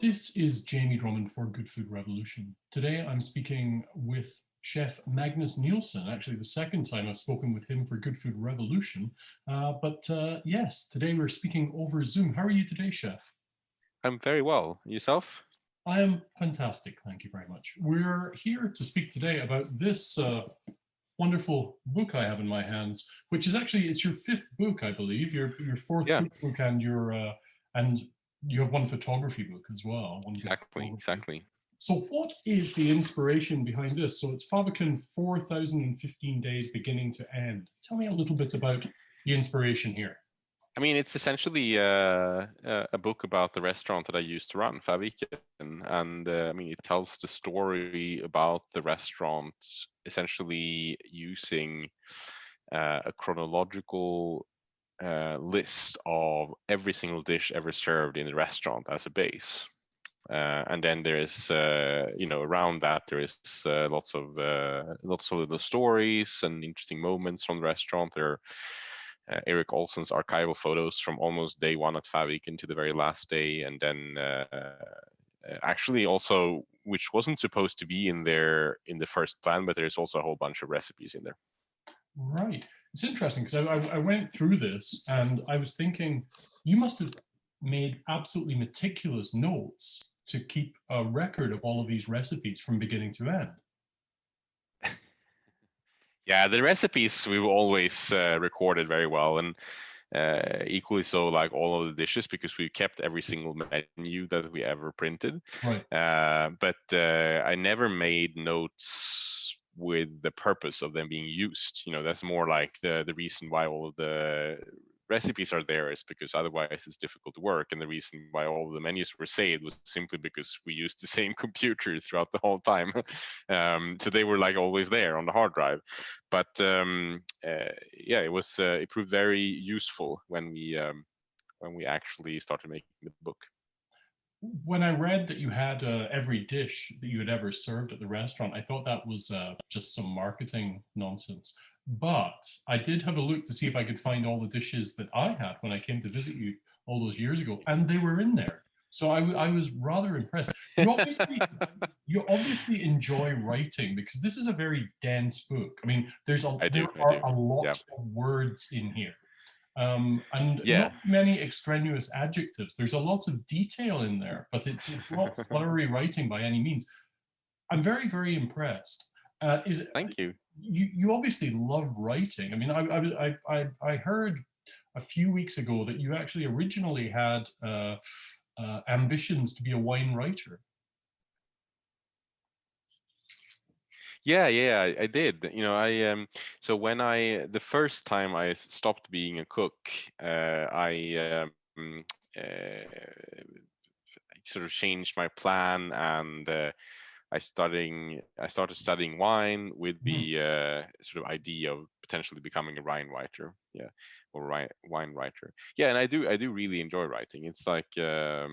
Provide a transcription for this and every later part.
This is Jamie Drummond for Good Food Revolution. Today I'm speaking with Chef Magnus Nilsson, actually the second time I've spoken with him for Good Food Revolution. Yes, today we're speaking over Zoom. How are you today, Chef? I'm very well. Yourself? I am fantastic, thank you very much. We're here to speak today about this wonderful book I have in my hands, which is actually, it's your fifth book, I believe, your fourth Yeah, cookbook and you have one photography book as well, one book of exactly, photography. exactly. So what is the inspiration behind this? So it's Fäviken 4,015 days beginning to end. Tell me a little bit about the inspiration here. I mean, it's essentially a book about the restaurant that I used to run, Fäviken, and I mean, it tells the story about the restaurant, essentially using a chronological list of every single dish ever served in the restaurant as a base. And then there is, around that there is lots of little stories and interesting moments from the restaurant. There are Eric Olson's archival photos from almost day one at Fäviken to the very last day, and then actually also, which wasn't supposed to be in there in the first plan, but there's also a whole bunch of recipes in there. Right. It's interesting because I went through this and I was thinking you must have made absolutely meticulous notes to keep a record of all of these recipes from beginning to end. Yeah, the recipes we've always recorded very well, and equally so like all of the dishes, because we kept every single menu that we ever printed. Right. But I never made notes with the purpose of them being used. That's more like the reason why all of the recipes are there is because otherwise it's difficult to work, and the reason why all of the menus were saved was simply because we used the same computer throughout the whole time. So they were like always there on the hard drive. But yeah, it proved very useful when we actually started making the book. When I read that you had every dish that you had ever served at the restaurant, I thought that was just some marketing nonsense. But I did have a look to see if I could find all the dishes that I had when I came to visit you all those years ago, and they were in there. So I was rather impressed. You obviously enjoy writing because this is a very dense book. I mean, I there do, I are do. a lot Yeah, of words in here. And yeah. not many extraneous adjectives. There's a lot of detail in there, but it's not flowery writing by any means. I'm very, very impressed. Is Thank you. You obviously love writing. I mean, I heard a few weeks ago that you actually originally had ambitions to be a wine writer. Yeah, yeah, I did. So when the first time I stopped being a cook, I sort of changed my plan, and I started studying wine with Hmm. the sort of idea of potentially becoming a wine writer. Yeah, or wine writer. Yeah, and I do really enjoy writing. It's like uh,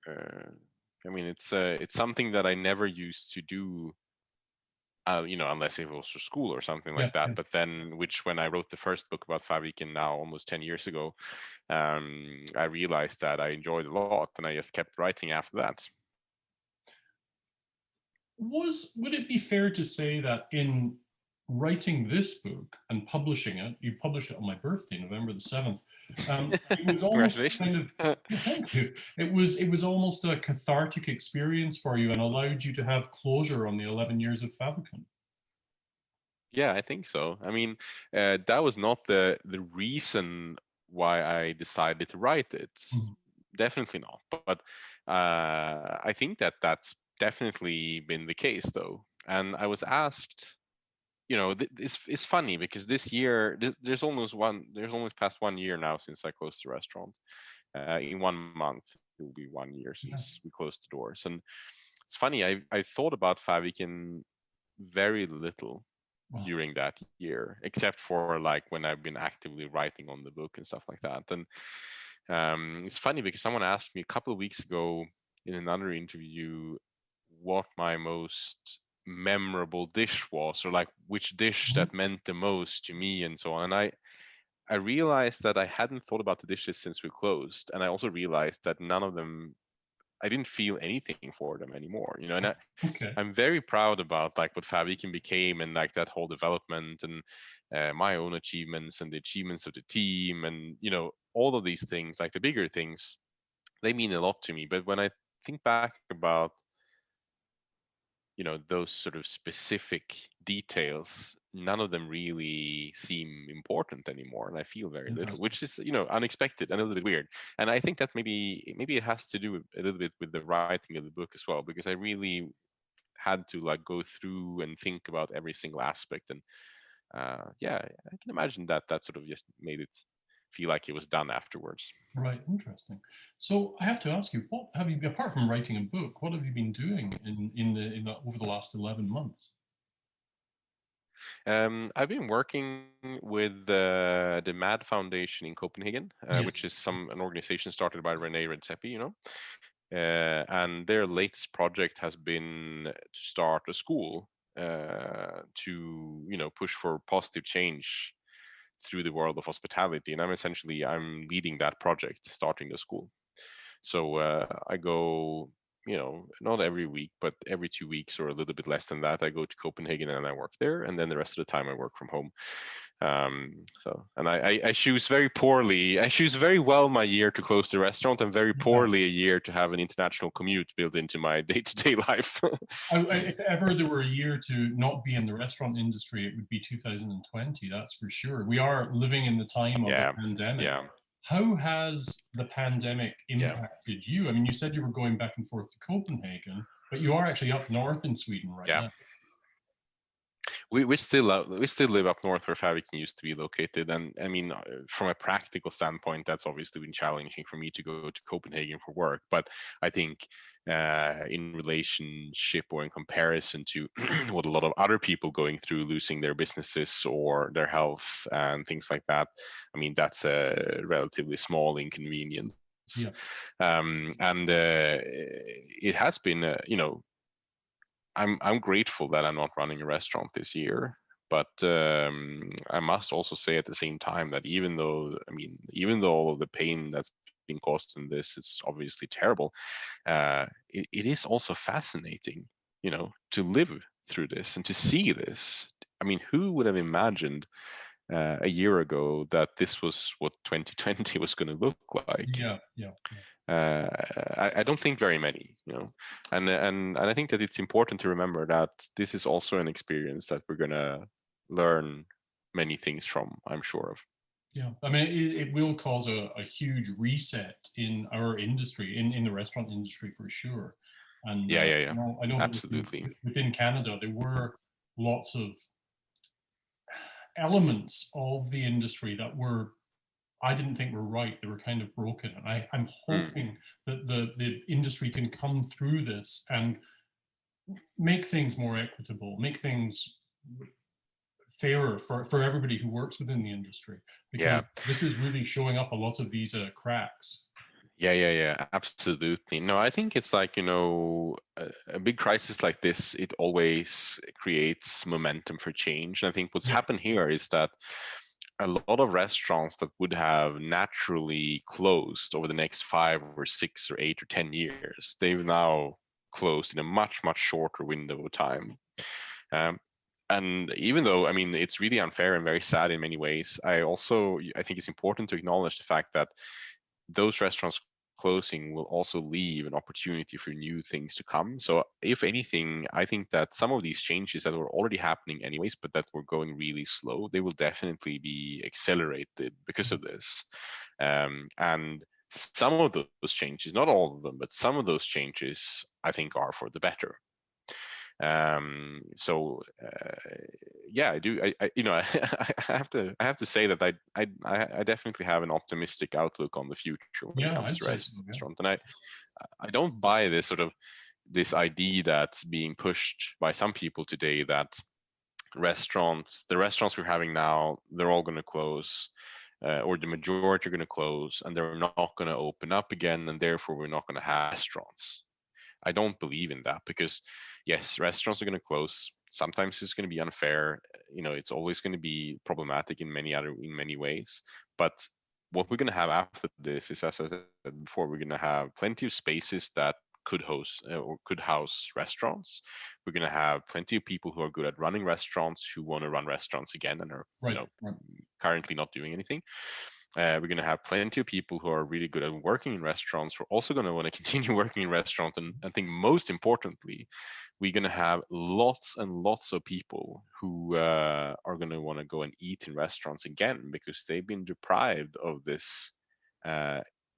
I mean, it's something that I never used to do, unless it was for school or something Yeah, like that. yeah. But then, which when I wrote the first book about Fäviken now almost 10 years ago, I realized that I enjoyed a lot, and I just kept writing after that. Would it be fair to say that in writing this book and publishing it, you published it on my birthday, November the 7th. It was almost kind Congratulations. of, yeah, thank you. It was almost a cathartic experience for you and allowed you to have closure on the 11 years of Fäviken. Yeah, I think so. I mean, that was not the reason why I decided to write it. Mhm. Definitely not. But I think that that's definitely been the case, though. And I was asked, it's funny because this year, there's almost past 1 year now since I closed the restaurant. In 1 month, it will be 1 year Yeah. since we closed the doors. And it's funny, I thought about Fäviken very little Well, during that year, except for like when I've been actively writing on the book and stuff like that. And it's funny because someone asked me a couple of weeks ago in another interview what my most memorable dish was, or like which dish mhm. that meant the most to me, and so on. And I realized that I hadn't thought about the dishes since we closed, and I also realized that none of them I didn't feel anything for them anymore, you know. And Okay. I'm very proud about like what Fäviken became, and like that whole development, and my own achievements and the achievements of the team, and you know, all of these things, like the bigger things, they mean a lot to me. But when I think back about, you know, those sort of specific details, none of them really seem important anymore, and I feel very little, Interesting. which is, you know, unexpected and a little bit weird. And I think that maybe it has to do a little bit with the writing of the book as well, because I really had to like go through and think about every single aspect. And yeah, I can imagine that that sort of just made it feel like it was done afterwards. Right, interesting. So I have to ask you, what have you, apart from writing a book, what have you been doing over the last 11 months? I've been working with the MAD Foundation in Copenhagen, Yes. which is an organization started by Rene Redzepi, you know. And their latest project has been to start a school to, you know, push for positive change through the world of hospitality. And I'm leading that project, starting the school. So I go, you know, not every week, but every 2 weeks or a little bit less than that. I go to Copenhagen and I work there, and then the rest of the time I work from home. And I choose very poorly. I choose very well my year to close the restaurant, and very Yeah. poorly a year to have an international commute built into my day-to-day life. If ever there were a year to not be in the restaurant industry, it would be 2020, that's for sure. We are living in the time of a Yeah, pandemic. yeah, How has the pandemic yeah. impacted you? I mean, you said you were going back and forth to Copenhagen, but you are actually up north in Sweden right Yeah. now. We still live up north where Fäviken used to be located, and I mean, from a practical standpoint, that's obviously been challenging for me to go to Copenhagen for work. But I think in relationship or in comparison to what a lot of other people going through, losing their businesses or their health and things like that, I mean, that's a relatively small inconvenience. Yeah. And it has been, you know, I'm grateful that I'm not running a restaurant this year, but I must also say at the same time that even though all of the pain that's been caused in this is obviously terrible, it is also fascinating, you know, to live through this and to see this. I mean, who would have imagined a year ago that this was what 2020 was going to look like? Yeah. Yeah. Yeah. I don't think very many, you know, and I think that it's important to remember that this is also an experience that we're gonna learn many things from, I'm sure of. Yeah, I mean, it will cause a huge reset in our industry, in the restaurant industry for sure. And Yeah, yeah, yeah, I know that absolutely. within Canada, there were lots of elements of the industry that were, I didn't think were right. They were kind of broken. And I'm Mm, hoping that the industry can come through this and make things more equitable, make things fairer for everybody who works within the industry, yeah, because this is really showing up a lot of these cracks. yeah, yeah, yeah, absolutely. No, I think it's like, you know, a big crisis like this, it always creates momentum for change. And I think what's Yeah, happened here is that a lot of restaurants that would have naturally closed over the next 5 or 6 or 8 or 10 years, they've now closed in a much shorter window of time. Um, and even though, I mean, it's really unfair and very sad in many ways, I think it's important to acknowledge the fact that those restaurants closing will also leave an opportunity for new things to come. So if anything, I think that some of these changes that were already happening anyways, but that were going really slow, they will definitely be accelerated because of this. And some of those changes, not all of them, but some of those changes, I think, are for the better. So yeah, I do. You know, I have to say that I definitely have an optimistic outlook on the future when it yeah, comes I'd to say so. Yeah, restaurant, and I don't buy this sort of this idea that's being pushed by some people today that the restaurants we're having now, they're all going to close. Or the majority are going to close, and they're not going to open up again, and therefore we're not going to have restaurants. I don't believe in that, because yes, restaurants are going to close. Sometimes it's going to be unfair. You know, it's always going to be problematic in many ways. But what we're going to have after this is, as I said before, we're going to have plenty of spaces that could house restaurants. We're going to have plenty of people who are good at running restaurants who want to run restaurants again and are Right. currently not doing anything. We're going to have plenty of people who are really good at working in restaurants. We're also going to want to continue working in restaurants. And I think most importantly, we're going to have lots and lots of people who are going to want to go and eat in restaurants again because they've been deprived of this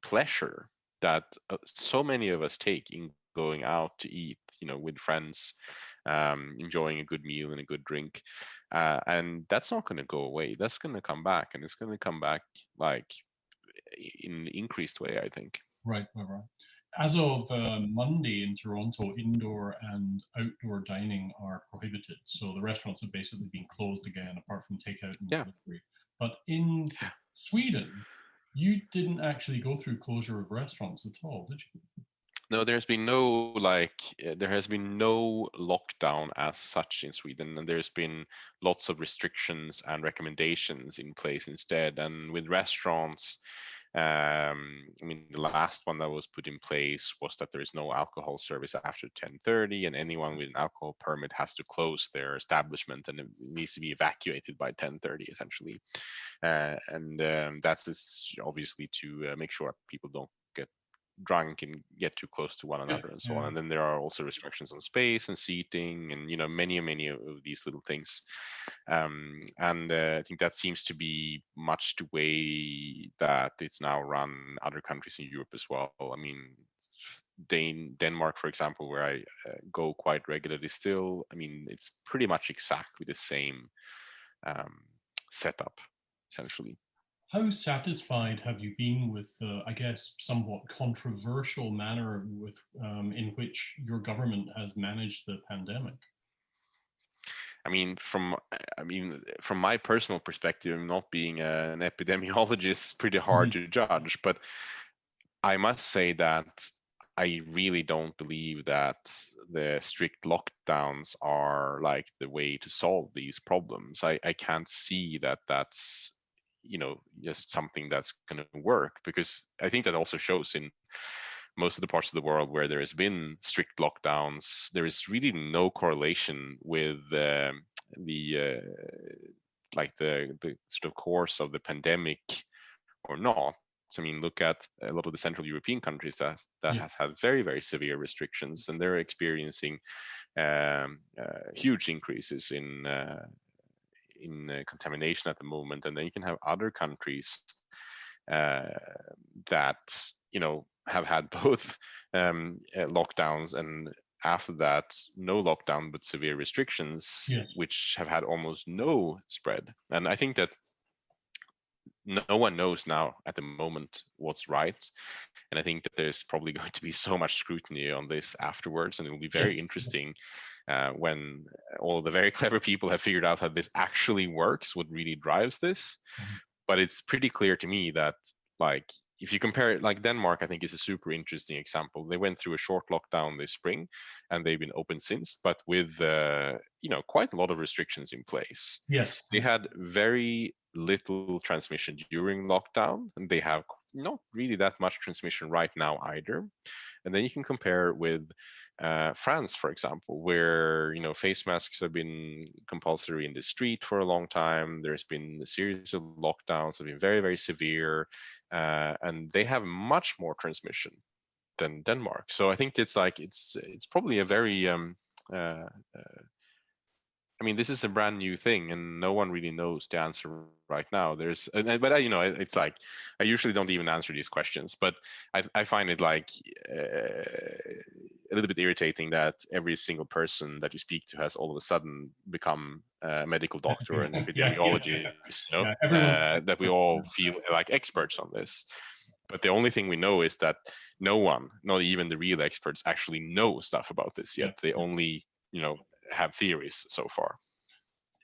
pleasure that so many of us take in going out to eat, with friends, enjoying a good meal and a good drink. And that's not going to go away. That's going to come back, and it's going to come back like in an increased way, I think. Right. As of Monday in Toronto, indoor and outdoor dining are prohibited. So the restaurants have basically been closed again, apart from takeout and delivery. But in Sweden, you didn't actually go through closure of restaurants at all, did you? No, there has been no lockdown as such in Sweden, and there's been lots of restrictions and recommendations in place instead. And with restaurants, the last one that was put in place was that there is no alcohol service after 10:30, and anyone with an alcohol permit has to close their establishment, and it needs to be evacuated by 10:30, essentially. That's obviously to make sure people don't get drunk and get too close to one another and so on. And then there are also restrictions on space and seating and many of these little things. I think that seems to be much the way that it's now run in other countries in Europe as well. I mean, Denmark, for example, where I go quite regularly still, it's pretty much exactly the same setup, essentially. How satisfied have you been with the, I guess, somewhat controversial manner in which your government has managed the pandemic? From my personal perspective, not being an epidemiologist, pretty hard to judge. But I must say that I really don't believe that the strict lockdowns are like the way to solve these problems. I can't see that that's just something that's going to work, because I think that also shows in most of the parts of the world where there has been strict lockdowns, there is really no correlation with the sort of course of the pandemic or not. Look at a lot of the Central European countries that has had very, very severe restrictions, and they're experiencing huge increases in contamination at the moment. And then you can have other countries that have had both lockdowns and after that no lockdown but severe restrictions, which have had almost no spread. And I think that no one knows now at the moment what's right, and I think that there's probably going to be so much scrutiny on this afterwards, and it will be very interesting when all the very clever people have figured out how this actually works, what really drives this. But it's pretty clear to me that, like, if you compare it, like Denmark, I think is a super interesting example. They went through a short lockdown this spring, and they've been open since, but with quite a lot of restrictions in place. Yes, they had very little transmission during lockdown, and they have not really that much transmission right now either. And then you can compare with France, for example, where face masks have been compulsory in the street for a long time. There's been a series of lockdowns that have been very, very severe, and they have much more transmission than Denmark. So I think it's probably a very this is a brand new thing, and no one really knows the answer right now. It's like I usually don't even answer these questions, but I find it like a little bit irritating that every single person that you speak to has all of a sudden become a medical doctor and epidemiologist. That we all feel like experts on this. But the only thing we know is that no one, not even the real experts, actually know stuff about this yet. They only, have theories so far.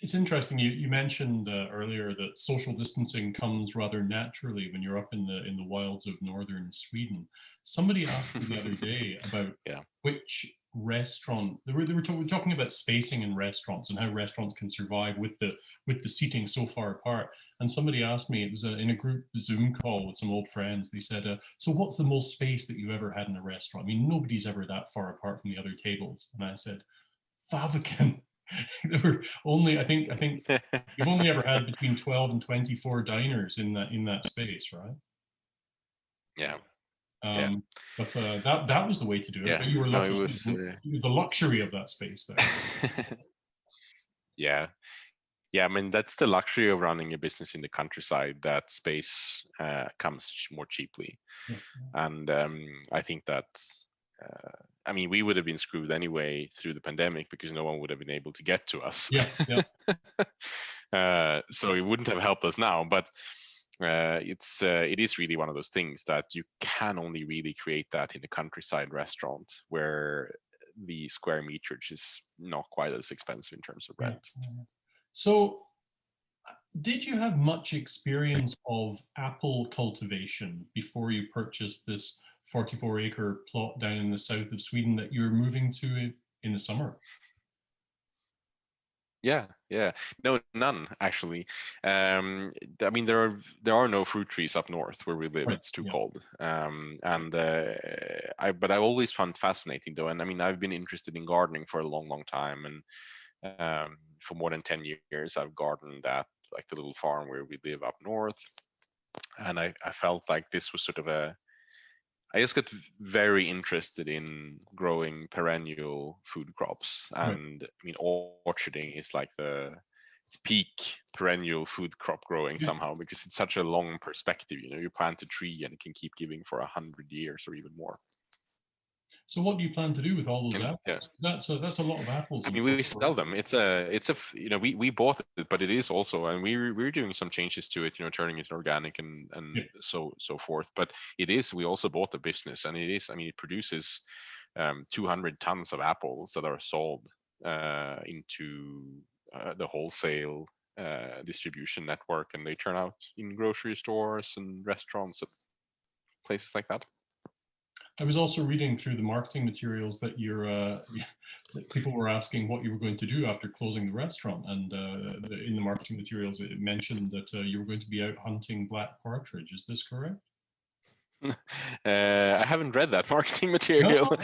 It's interesting. You mentioned earlier that social distancing comes rather naturally when you're up in the wilds of northern Sweden. Somebody asked me the other day about Yeah. which restaurant they were talking about spacing in restaurants and how restaurants can survive with the seating so far apart. And somebody asked me, it was in a group Zoom call with some old friends. They said, "So what's the most space that you've ever had in a restaurant? I mean, nobody's ever that far apart from the other tables." And I said, Fäviken. There were only, I think you've only ever had between 12 and 24 diners in that space, right? Yeah. Yeah. Um, but that was the way to do it. Yeah. But you were No, it lucky. was. The luxury of that space there. Yeah. Yeah, I mean that's the luxury of running a business in the countryside. That space comes more cheaply, Yeah. and I think that I mean we would have been screwed anyway through the pandemic because no one would have been able to get to us. Yeah. Yeah. So it wouldn't have helped us now, but it is really one of those things that you can only really create that in a countryside restaurant where the square meterage is not quite as expensive in terms of Yeah. rent. So, did you have much experience of apple cultivation before you purchased this 44-acre plot down in the south of Sweden that you're moving to in the summer? Yeah, yeah. No, none actually. I mean, there are no fruit trees up north where we live. Right. It's too Yeah. cold. And but I always found fascinating though. And I mean, I've been interested in gardening for a long, long time. And for more than 10 years, I've gardened at like the little farm where we live up north. And I felt like this was sort of I just got very interested in growing perennial food crops, Right. and I mean, orcharding is like it's peak perennial food crop growing Yeah. somehow because it's such a long perspective. You know, you plant a tree and it can keep giving for 100 years or even more. So what do you plan to do with all those And yeah, apples? That's a lot of apples I in mean, we 44 sell them. You know, we bought it, but it is also, and we're doing some changes to it. You know, turning it organic and Yeah. so forth. But it is. We also bought the business, and it is. I mean, it produces 200 tons of apples that are sold into the wholesale distribution network, and they turn out in grocery stores and restaurants, and places like that. I was also reading through the marketing materials that that people were asking what you were going to do after closing the restaurant, and in the marketing materials it mentioned that you were going to be out hunting black partridge. Is this correct? I haven't read that marketing No, material.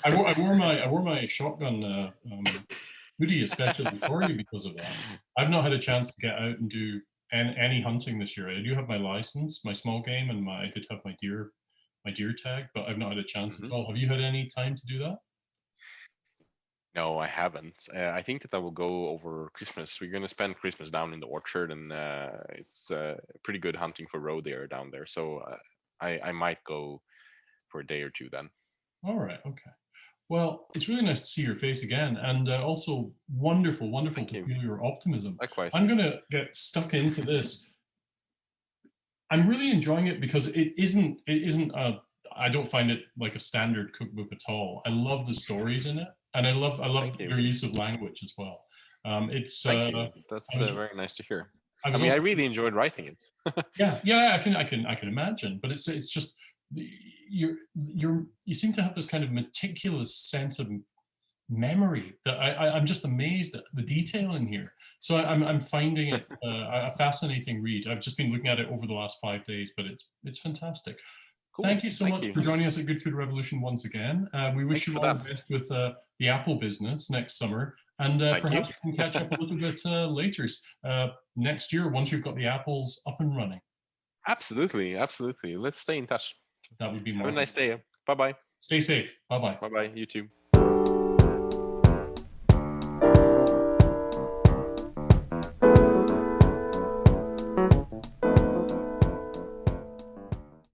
I wore my shotgun hoodie especially for you because of that. I've not had a chance to get out and do any hunting this year. I do have my license, my small game, and I did have my deer tag, but I've not had a chance at Mhm. all. Have you had any time to do that? No, I haven't. I think that I will go over Christmas. We're going to spend Christmas down in the orchard, and it's pretty good hunting for roe deer down there. So I might go for a day or two then. All right, okay. Well, it's really nice to see your face again, and also wonderful, wonderful Thank to you. feel your optimism. I'm Likewise. going to get stuck into this. I'm really enjoying it because it isn't a I don't find it like a standard cookbook at all. I love the stories in it, and I love Thank you. your use of language as well. It's Thank you. That's I was very nice to hear. I I was mean, I also really enjoyed writing it. yeah, yeah, I can imagine, but it's just you seem to have this kind of meticulous sense of memory that I'm just amazed at the detail in here. So I'm finding it a fascinating read. I've just been looking at it over the last 5 days, but it's fantastic. Cool. Thank you so Thank much you. for joining us at Good Food Revolution once again. We Thank wish you you for all that. the best with the Apple business next summer, and Thank you. perhaps we can catch up a little bit later next year once you've got the apples up and running. Absolutely. Absolutely. Let's stay in touch. That would be Have a nice marvelous. day. Bye bye. Stay safe. Bye bye. Bye bye. You too.